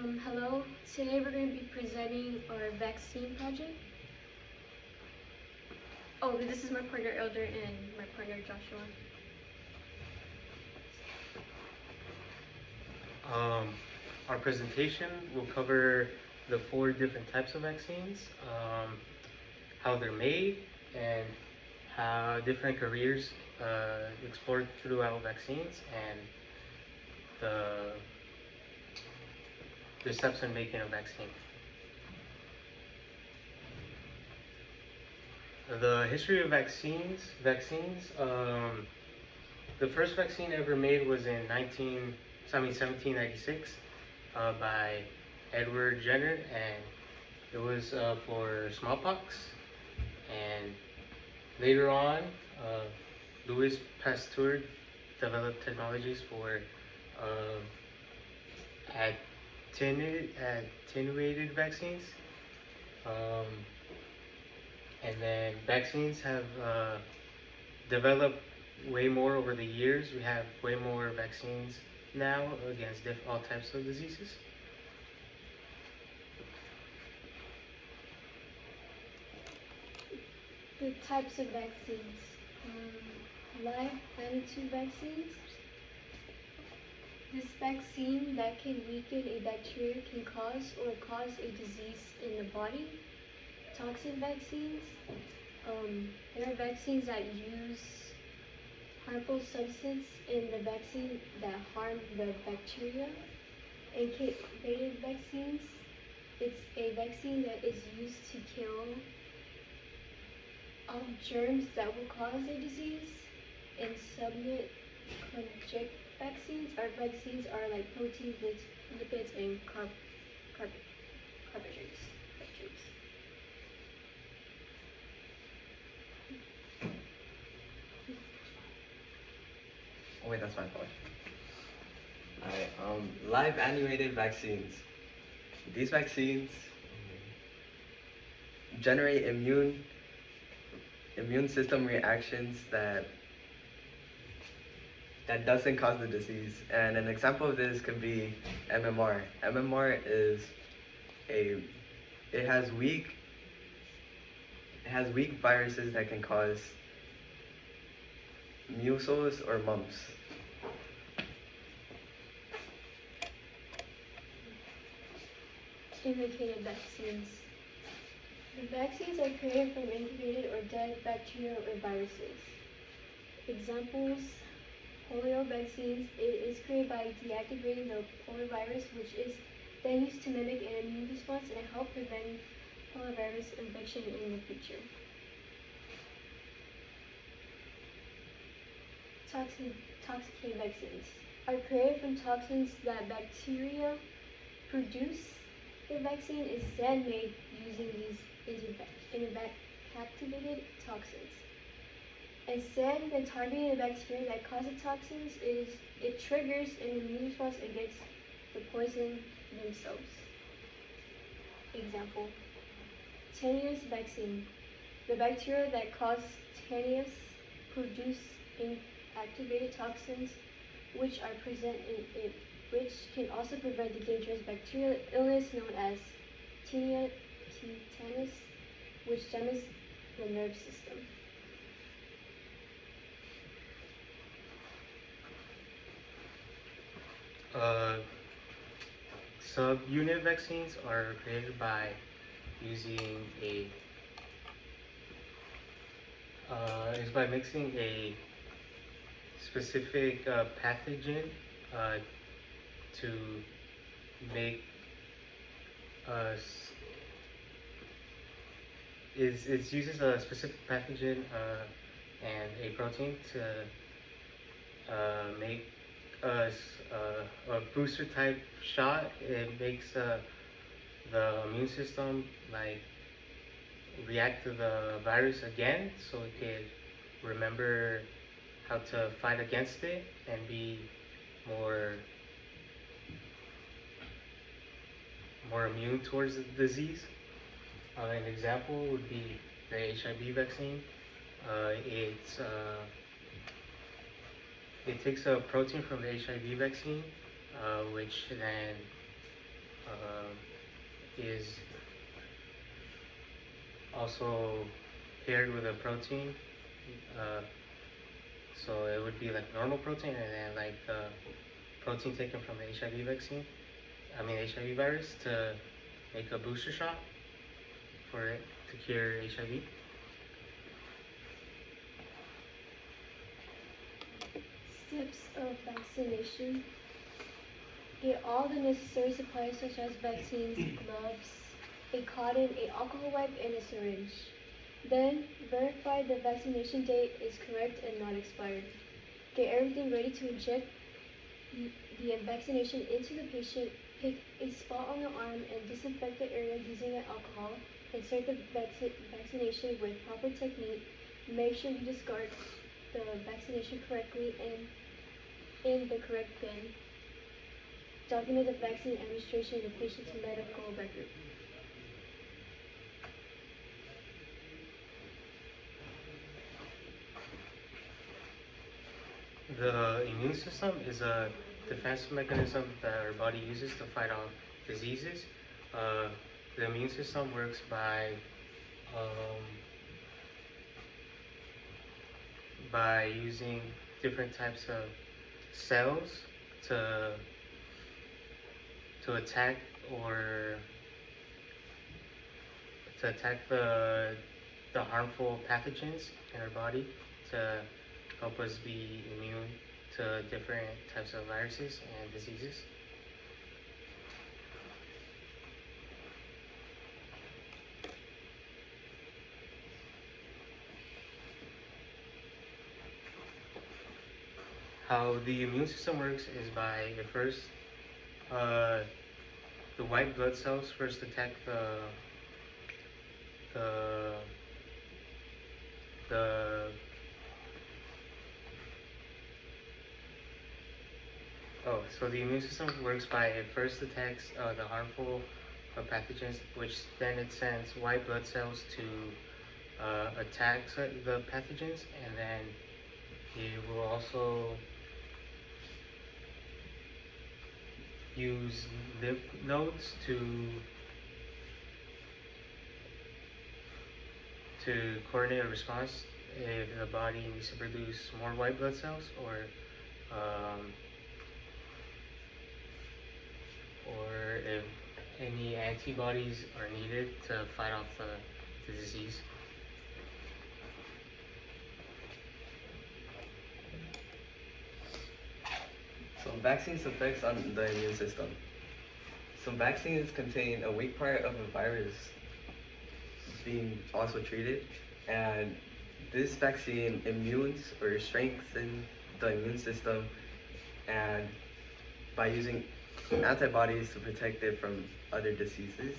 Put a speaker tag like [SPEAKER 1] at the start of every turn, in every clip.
[SPEAKER 1] Hello, today we're going to be presenting our vaccine project. Oh, this is my partner Elder and my partner Joshua.
[SPEAKER 2] Our presentation will cover the 4 different types of vaccines, how they're made, and how different careers explored throughout vaccines, and the steps in making a vaccine. The history of vaccines. The first vaccine ever made was in 1796 by Edward Jenner, and it was for smallpox. And later on, Louis Pasteur developed technologies for attenuated vaccines. And then vaccines have developed way more over the years. We have way more vaccines now against all types of diseases.
[SPEAKER 1] The types of vaccines. Live anti vaccines. This vaccine that can weaken a bacteria can cause a disease in the body. Toxin vaccines. There are vaccines that use harmful substance in the vaccine that harm the bacteria. Incubated vaccines. It's a vaccine that is used to kill germs that will cause a disease. And subunit conjugate vaccines are like proteins, lipids, and carbohydrates.
[SPEAKER 3] Oh wait, that's my fault. Alright, live attenuated vaccines. These vaccines generate immune system reactions that doesn't cause the disease. And an example of this could be MMR. MMR is it has weak viruses that can cause measles or mumps.
[SPEAKER 1] Incubated vaccines. The vaccines are created from incubated or dead bacteria or viruses. Examples: polio vaccines. It is created by deactivating the poliovirus, which is then used to mimic an immune response and help prevent poliovirus infection in the future. Toxicate vaccines are created from toxins that bacteria produce. The vaccine is then made using these inactivated toxins. Instead than targeting the bacteria that cause the toxins, it triggers an immune response against the poison themselves. Example: tetanus vaccine. The bacteria that cause tetanus produce inactivated toxins which are present in it, which can also prevent the dangerous bacterial illness known as tetanus, which damages the nerve system.
[SPEAKER 2] Subunit vaccines are created by using by mixing a specific pathogen to make it uses a specific pathogen and a protein to make a booster type shot. It makes the immune system react to the virus again, so it can remember how to fight against it and be more immune towards the disease. An example would be the HIV vaccine. It takes a protein from the HIV vaccine, which then is also paired with a protein. Uh, so it would be like normal protein and then like the protein taken from the HIV vaccine, HIV virus to make a booster shot for it to cure HIV.
[SPEAKER 1] Steps of vaccination. Get all the necessary supplies such as vaccines, gloves, a cotton, a alcohol wipe, and a syringe. Then, verify the vaccination date is correct and not expired. Get everything ready to inject the vaccination into the patient. Pick a spot on the arm and disinfect the area using an alcohol. Insert the vaccination with proper technique. Make sure you discard the vaccination correctly and in the correct bin. Document the vaccine administration in the patient's medical record.
[SPEAKER 2] The immune system is a defense mechanism that our body uses to fight off diseases. Uh, the immune system works um, by using different types of cells to attack or to attack the harmful pathogens in our body to help us be immune to different types of viruses and diseases. How the immune system works is by the white blood cells first attack the the so the immune system works by it first attacks the harmful pathogens, which then it sends white blood cells to attack the pathogens, and then it will also use lymph nodes to coordinate a response if the body needs to produce more white blood cells um, or if any antibodies are needed to fight off the disease.
[SPEAKER 3] So vaccines effects on the immune system. Some vaccines contain a weak part of a virus being also treated, and this vaccine immunes or strengthens the immune system, and by using antibodies to protect it from other diseases,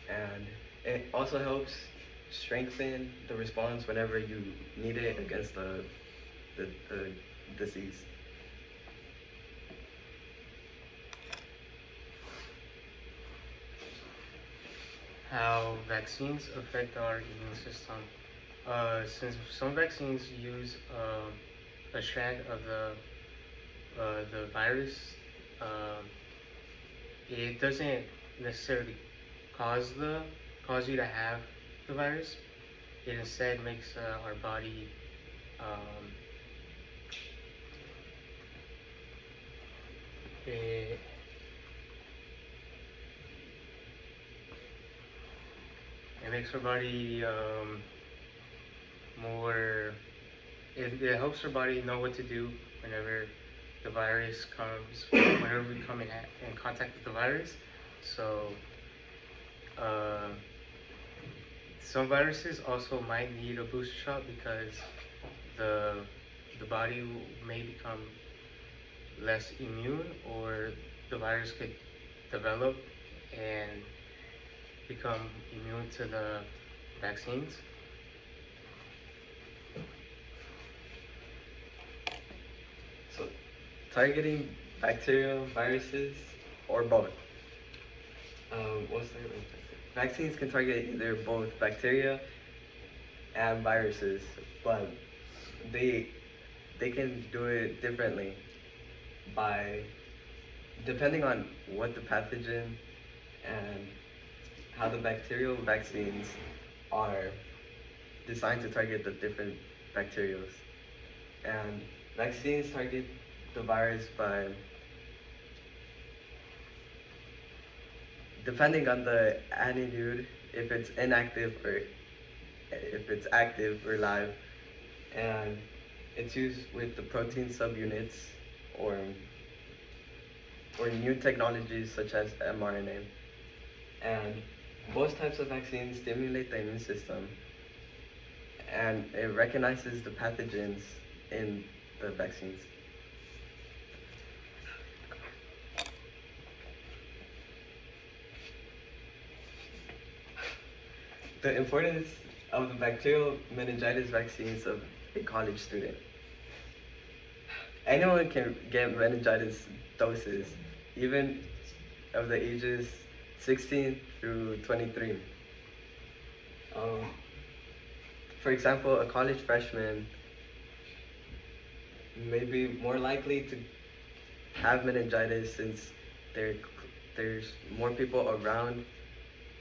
[SPEAKER 3] and it also helps strengthen the response whenever you need it against the disease.
[SPEAKER 2] How vaccines affect our immune system. Since some vaccines use a strand of the virus, um, it doesn't necessarily cause cause you to have the virus. It instead makes our body um, it, it makes our body more. It helps our body know what to do whenever the virus comes. Whenever we come in contact with the virus. So uh, some viruses also might need a booster shot because the the body may become less immune, or the virus could develop and become immune to the vaccines.
[SPEAKER 3] So targeting bacterial viruses or both. What's the vaccines can target either both bacteria and viruses, but they they can do it differently by depending on what the pathogen and how the bacterial vaccines are designed to target the different bacteria. And vaccines target the virus by, depending on the attitude, if it's inactive or if it's active or live, and it's used with the protein subunits or new technologies such as mRNA. And both types of vaccines stimulate the immune system, and it recognizes the pathogens in the vaccines. The importance of the bacterial meningitis vaccines of a college student. Anyone can get meningitis doses, even of the ages 16 through 23. Um, for example, a college freshman may be more likely to have meningitis since there's more people around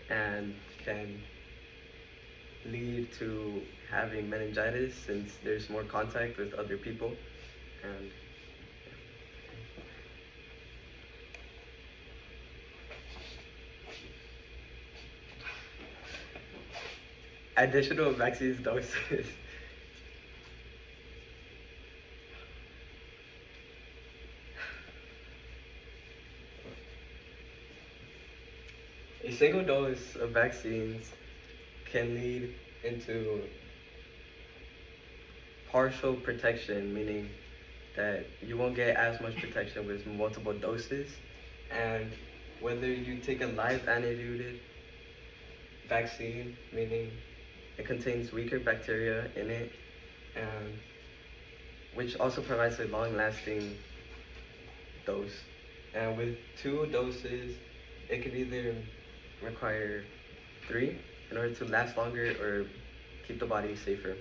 [SPEAKER 3] and can lead to having meningitis since there's more contact with other people. And additional vaccines doses. A single dose of vaccines can lead into partial protection, meaning that you won't get as much protection with multiple doses. And whether you take a live attenuated vaccine, meaning it contains weaker bacteria in it, and which also provides a long-lasting dose. And with 2 doses, it could either require 3 in order to last longer or keep the body safer.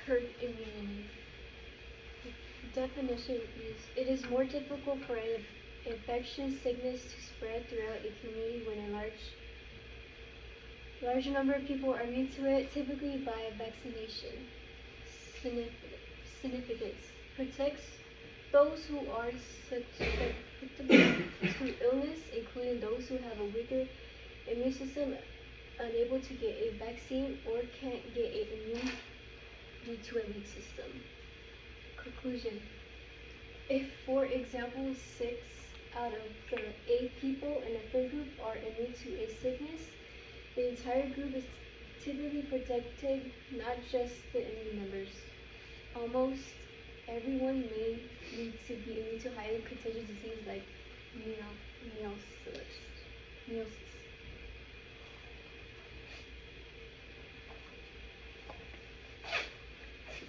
[SPEAKER 1] Herd immunity. Definition is, it is more difficult for an infectious sickness to spread throughout a community when a large number of people are immune to it, typically by vaccination. Significance protects those who are susceptible to illness, including those who have a weaker immune system, unable to get a vaccine, or can't get a immune due to a weak system. Conclusion. If, for example, 6 out of the 8 people in a friend group are immune to a sickness, the entire group is typically protected, not just the immune members. Almost everyone may need to be immune to highly contagious disease like meiosis.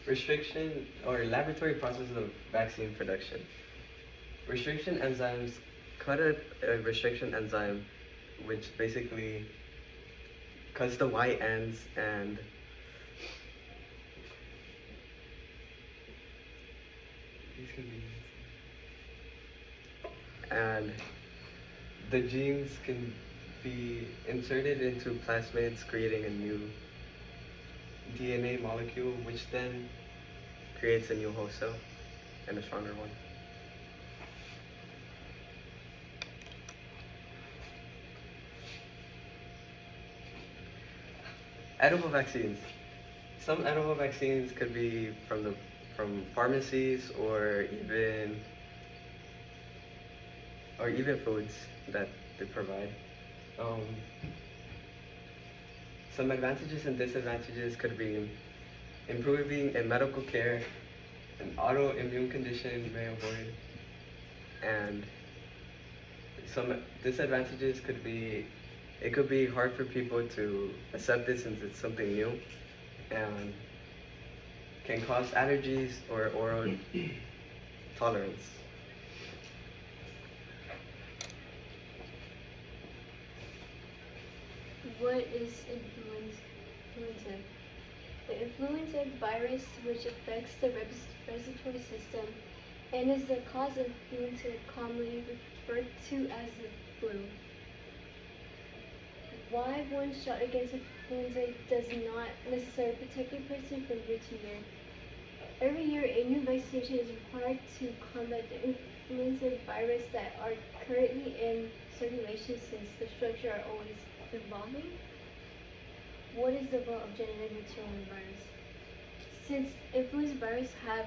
[SPEAKER 3] Restriction or laboratory process of vaccine production. Restriction enzymes cut a restriction enzyme, which basically cuts the white ends and the genes can be inserted into plasmids, creating a new DNA molecule, which then creates a new host cell and a stronger one. Edible vaccines. Some edible vaccines could be from pharmacies or even foods that they provide. Some advantages and disadvantages could be improving in medical care, an autoimmune condition may avoid, and some disadvantages could be it could be hard for people to accept it since it's something new, and can cause allergies or oral tolerance.
[SPEAKER 1] What is influenza? The influenza virus, which affects the respiratory system and is the cause of influenza, commonly referred to as the flu. Why one shot against influenza does not necessarily protect a person from year to year. Every year, a new vaccination is required to combat the influenza virus that are currently in circulation since the structure are always evolving. What is the role of genetic material in the virus? Since influenza virus have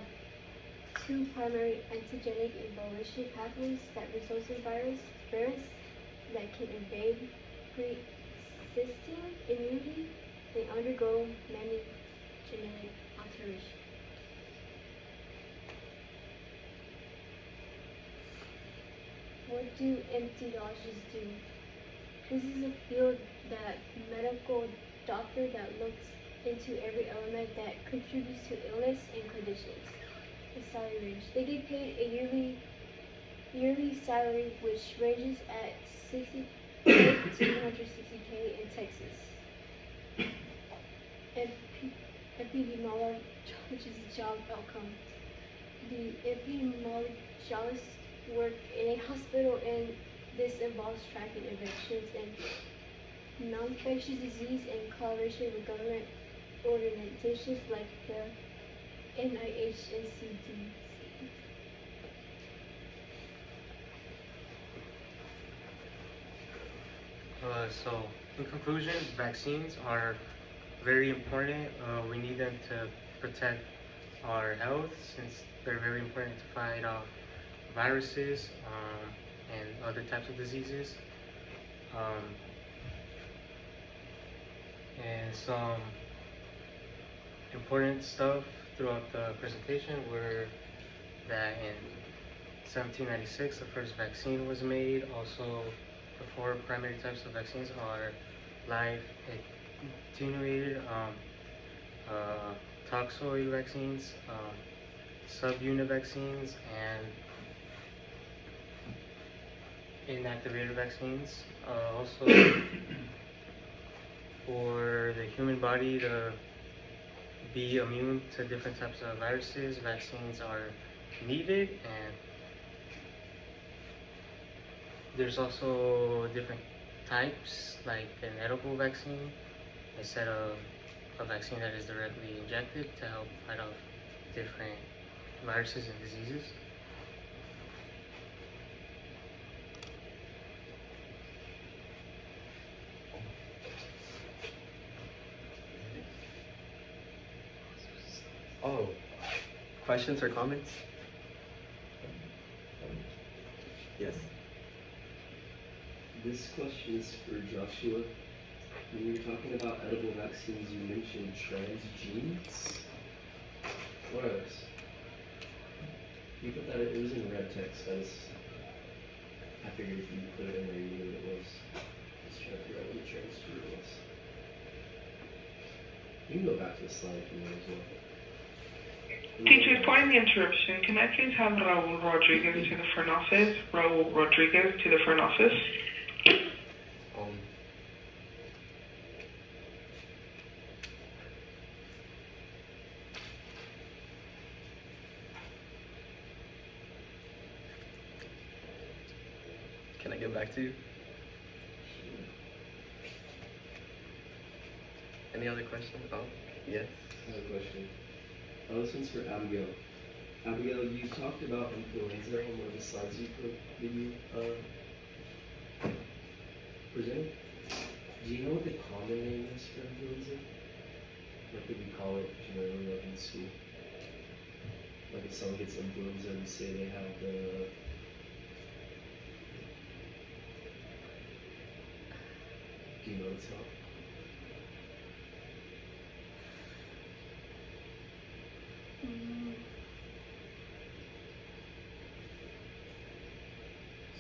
[SPEAKER 1] two primary antigenic evolution pathways that results in variants that can evade pre-existing immunity, they undergo many genetic alterations. What do epidemiologists do? This is a field that medical doctor that looks into every element that contributes to illness and conditions. The salary range. They get paid a yearly salary which ranges at 60K to 160K in Texas. Epidemiologist job outcome. The epidemiologists work in a hospital and this involves tracking infections and non-infectious disease in collaboration with government organizations like the NIH and CDC.
[SPEAKER 2] So, in conclusion, vaccines are very important. We need them to protect our health since they're very important to fight off viruses and other types of diseases. And some important stuff throughout the presentation were that in 1796 the first vaccine was made. Also, the four primary types of vaccines are live attenuated, toxoid vaccines, subunit vaccines, and inactivated vaccines. Also, for the human body to be immune to different types of viruses, vaccines are needed, and there's also different types, like an edible vaccine instead of a vaccine that is directly injected to help fight off different viruses and diseases.
[SPEAKER 3] Oh, questions or comments? Yes.
[SPEAKER 4] This question is for Joshua. When you were talking about edible vaccines, you mentioned transgenes. What are those? You put that, it was in red text. I figured if you put it in there, you knew what it was. Just trying to figure out what a transgene was. You can go back to the slide if you want as well.
[SPEAKER 5] Teacher, pardon the interruption. Can I please have Raul Rodriguez to the front office? Raul Rodriguez to the front office.
[SPEAKER 3] Can I get back to you? Any other questions? Oh, yes.
[SPEAKER 4] I have a question. This one's for Abigail. Abigail, you talked about influenza on one of the slides you presented. Do you know what the common name is for influenza? What do we call it generally, like in school? Like if someone gets influenza, we say they have the... Do you know what it's called?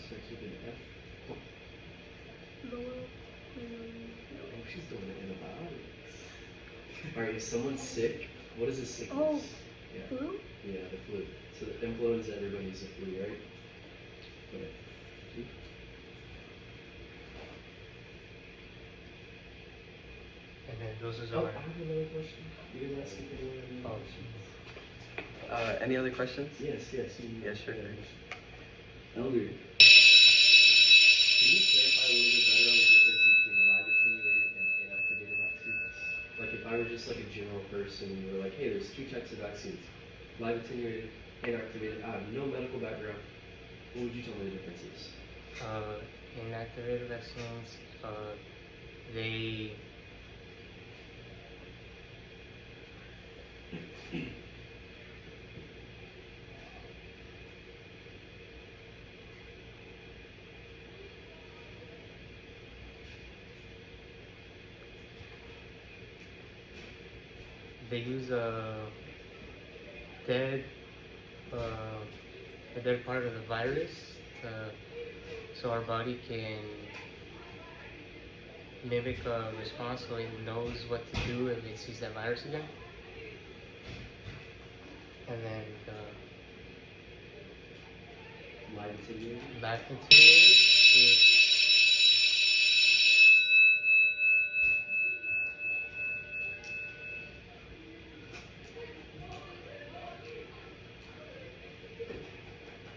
[SPEAKER 4] Starts with an F. Oh, she's doing antibiotics. Alright, if someone's sick, what is a sickness?
[SPEAKER 1] Oh,
[SPEAKER 4] yeah.
[SPEAKER 1] flu?
[SPEAKER 4] Yeah, the flu. So the influenza, everybody uses the flu, right? Okay.
[SPEAKER 2] And then those is
[SPEAKER 4] Oh,
[SPEAKER 2] our.
[SPEAKER 4] I have another question. You guys ask if anyone have any
[SPEAKER 2] Oh.
[SPEAKER 4] questions?
[SPEAKER 3] Any other questions?
[SPEAKER 4] Yes, yes.
[SPEAKER 3] Yeah, sure.
[SPEAKER 4] Elder, can you clarify a little bit better on the difference between live attenuated and inactivated vaccines? Like if I were just like a general person and you were like, hey, there's two types of vaccines, live attenuated, inactivated, I have no medical background, what would you tell me the difference is?
[SPEAKER 2] Inactivated vaccines, they they use dead uh, a dead part of the virus, so our body can mimic a response, so it knows what to do if it sees that virus again. And then
[SPEAKER 4] Live attenuated?
[SPEAKER 2] live attenuated is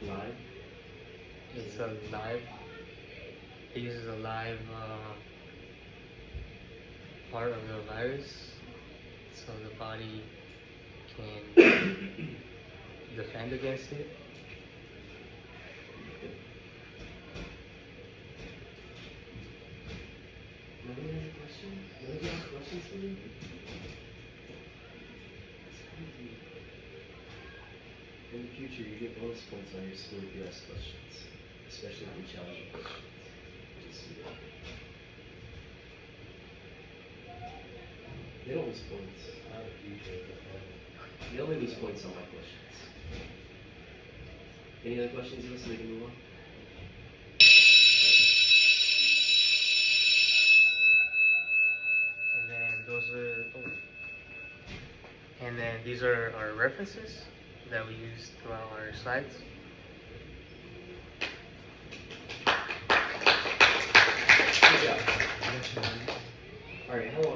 [SPEAKER 4] Live?
[SPEAKER 2] it's a live. It uses a live part of the virus, so the body can defend against it.
[SPEAKER 4] Nobody has a question? Nobody has questions for me? In the future, you get bonus points on your score if you ask questions, especially if you're challenging questions. Just so you know. They don't lose points.
[SPEAKER 6] Not a future, but
[SPEAKER 4] They only lose points on my questions. Any other questions, so they can move on?
[SPEAKER 2] And then and then these are our references that we use throughout our slides.
[SPEAKER 4] Good job. Alright, hello